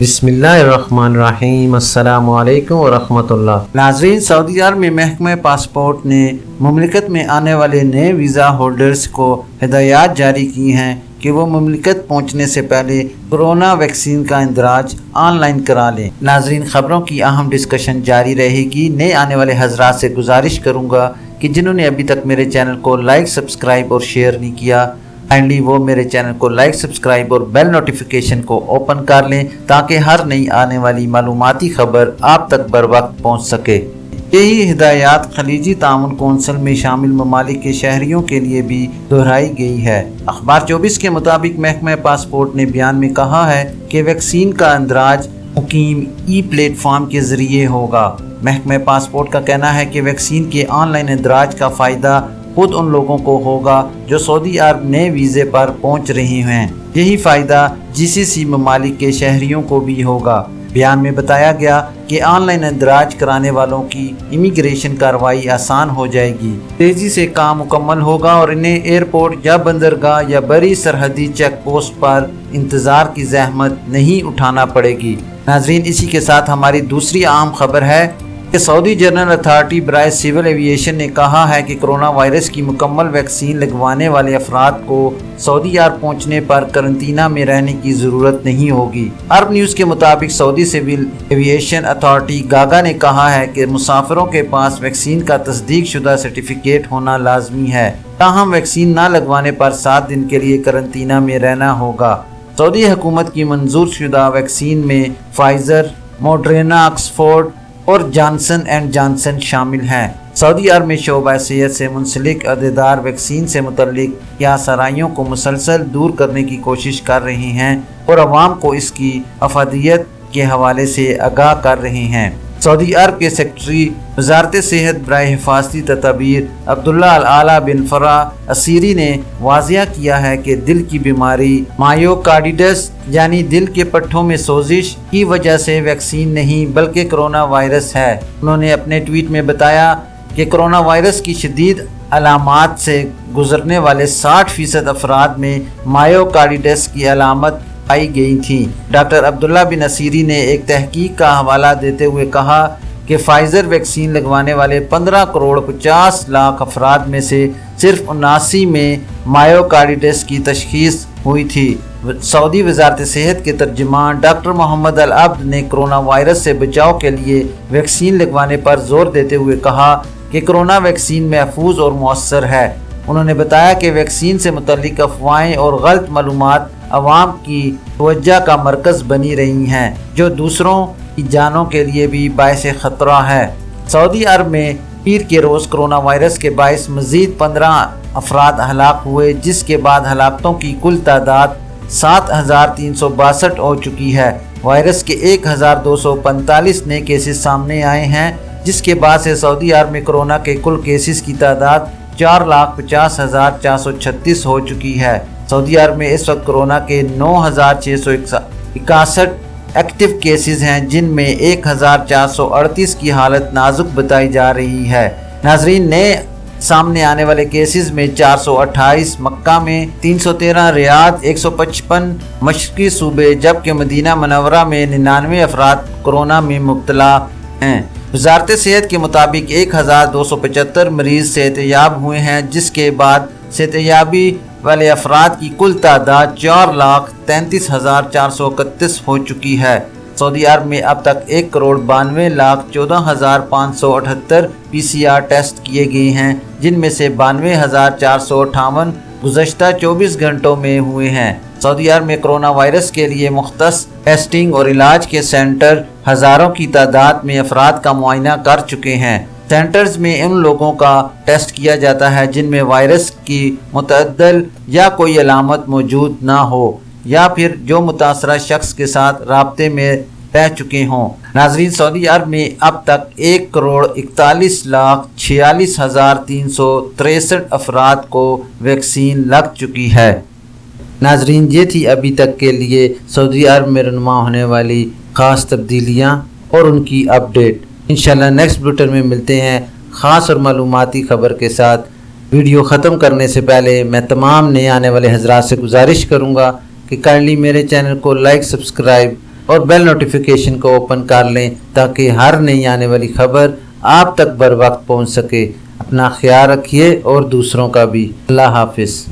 بسم اللہ الرحمن الرحیم۔ السلام علیکم ورحمۃ اللہ۔ ناظرین، سعودی عرب میں محکمہ پاسپورٹ نے مملکت میں آنے والے نئے ویزا ہولڈرز کو ہدایات جاری کی ہیں کہ وہ مملکت پہنچنے سے پہلے کرونا ویکسین کا اندراج آن لائن کرا لیں۔ ناظرین، خبروں کی اہم ڈسکشن جاری رہے گی۔ نئے آنے والے حضرات سے گزارش کروں گا کہ جنہوں نے ابھی تک میرے چینل کو لائک، سبسکرائب اور شیئر نہیں کیا، کائنڈلی وہ میرے چینل کو لائک، سبسکرائب اور بیل نوٹیفیکیشن کو اوپن کر لیں تاکہ ہر نئی آنے والی معلوماتی خبر آپ تک بر وقت پہنچ سکے۔ یہی ہدایات خلیجی تعاون کونسل میں شامل ممالک کے شہریوں کے لیے بھی دہرائی گئی ہے۔ اخبار 24 کے مطابق محکمہ پاسپورٹ نے بیان میں کہا ہے کہ ویکسین کا اندراج مقیم ای پلیٹ فارم کے ذریعے ہوگا۔ محکمہ پاسپورٹ کا کہنا ہے کہ ویکسین کے آن لائن اندراج کا فائدہ خود ان لوگوں کو ہوگا جو سعودی عرب نئے ویزے پر پہنچ رہے ہیں۔ یہی فائدہ GCC ممالک کے شہریوں کو بھی ہوگا۔ بیان میں بتایا گیا کہ آن لائن اندراج کرانے والوں کی امیگریشن کارروائی آسان ہو جائے گی، تیزی سے کام مکمل ہوگا اور انہیں ایئرپورٹ یا بندرگاہ یا بری سرحدی چیک پوسٹ پر انتظار کی زحمت نہیں اٹھانا پڑے گی۔ ناظرین، اسی کے ساتھ ہماری دوسری اہم خبر ہے کہ سعودی جنرل اتھارٹی برائے سول ایویشن نے کہا ہے کہ کرونا وائرس کی مکمل ویکسین لگوانے والے افراد کو سعودی عرب پہنچنے پر قرنطینہ میں رہنے کی ضرورت نہیں ہوگی۔ عرب نیوز کے مطابق سعودی سول ایویشن اتھارٹی گاگا نے کہا ہے کہ مسافروں کے پاس ویکسین کا تصدیق شدہ سرٹیفکیٹ ہونا لازمی ہے، تاہم ویکسین نہ لگوانے پر 7 دن کے لیے قرنطینہ میں رہنا ہوگا۔ سعودی حکومت کی منظور شدہ ویکسین میں فائزر، موڈرنا، آکسفورڈ اور جانسن اینڈ جانسن شامل ہیں۔ سعودی عرب میں شعبہ صحت سے منسلک عہدیدار ویکسین سے متعلق یاسرائیوں کو مسلسل دور کرنے کی کوشش کر رہے ہیں اور عوام کو اس کی افادیت کے حوالے سے آگاہ کر رہے ہیں۔ سعودی عرب کے سیکرٹری وزارت صحت برائے حفاظتی تدابیر عبداللہ العلا بن فرح اسیری نے واضح کیا ہے کہ دل کی بیماری مایوکارڈائٹس یعنی دل کے پٹھوں میں سوزش کی وجہ سے ویکسین نہیں بلکہ کرونا وائرس ہے۔ انہوں نے اپنے ٹویٹ میں بتایا کہ کرونا وائرس کی شدید علامات سے گزرنے والے 60% افراد میں مایوکارڈائٹس کی علامت پائی گئی تھی۔ ڈاکٹر عبداللہ بن اسیری نے ایک تحقیق کا حوالہ دیتے ہوئے کہا کہ فائزر ویکسین لگوانے والے 15 کروڑ 50 لاکھ افراد میں سے صرف 79 میں مایوکارڈائٹس کی تشخیص ہوئی تھی۔ سعودی وزارت صحت کے ترجمان ڈاکٹر محمد العبد نے کرونا وائرس سے بچاؤ کے لیے ویکسین لگوانے پر زور دیتے ہوئے کہا کہ کرونا ویکسین محفوظ اور مؤثر ہے۔ انہوں نے بتایا کہ ویکسین سے متعلق افواہیں اور غلط معلومات عوام کی توجہ کا مرکز بنی رہی ہیں، جو دوسروں کی جانوں کے لیے بھی باعث خطرہ ہے۔ سعودی عرب میں پیر کے روز کرونا وائرس کے باعث مزید 15 افراد ہلاک ہوئے، جس کے بعد ہلاکتوں کی کل تعداد 7362 ہو چکی ہے۔ وائرس کے 1245 نئے کیسز سامنے آئے ہیں، جس کے بعد سے سعودی عرب میں کرونا کے کل کیسز کی تعداد 4,50,436 ہو چکی ہے۔ سعودی عرب میں اس وقت کرونا کے 9,661 ایکٹیو کیسز ہیں، جن میں 1,438 کی حالت نازک بتائی جا رہی ہے۔ ناظرین، نئے سامنے آنے والے کیسز میں 428 مکہ میں، 313 ریاض، 155 مشرقی صوبے، جبکہ مدینہ منورہ میں 99 افراد کرونا میں مبتلا ہیں۔ وزارت صحت کے مطابق 1,275 مریض صحت یاب ہوئے ہیں، جس کے بعد صحت یابی والے افراد کی کل تعداد 4,33,431 ہو چکی ہے۔ سعودی عرب میں اب تک 1,92,14,578 PCR ٹیسٹ کیے گئے ہیں، جن میں سے 92,458 گزشتہ 24 گھنٹوں میں ہوئے ہیں۔ سعودی عرب میں کرونا وائرس کے لیے مختص ٹیسٹنگ اور علاج کے سینٹر ہزاروں کی تعداد میں افراد کا معائنہ کر چکے ہیں۔ سینٹرز میں ان لوگوں کا ٹیسٹ کیا جاتا ہے جن میں وائرس کی متعدل یا کوئی علامت موجود نہ ہو، یا پھر جو متاثرہ شخص کے ساتھ رابطے میں رہ چکے ہوں۔ ناظرین، سعودی عرب میں اب تک 1,41,46,363 افراد کو ویکسین لگ چکی ہے۔ ناظرین، یہ تھی ابھی تک کے لیے سعودی عرب میں رونما ہونے والی خاص تبدیلیاں اور ان کی اپڈیٹ۔ انشاءاللہ نیکسٹ بلیٹن میں ملتے ہیں خاص اور معلوماتی خبر کے ساتھ۔ ویڈیو ختم کرنے سے پہلے میں تمام نئے آنے والے حضرات سے گزارش کروں گا کہ کائنڈلی میرے چینل کو لائک، سبسکرائب اور بیل نوٹیفیکیشن کو اوپن کر لیں تاکہ ہر نئی آنے والی خبر آپ تک بر وقت پہنچ سکے۔ اپنا خیال رکھیے اور دوسروں کا بھی۔ اللہ حافظ۔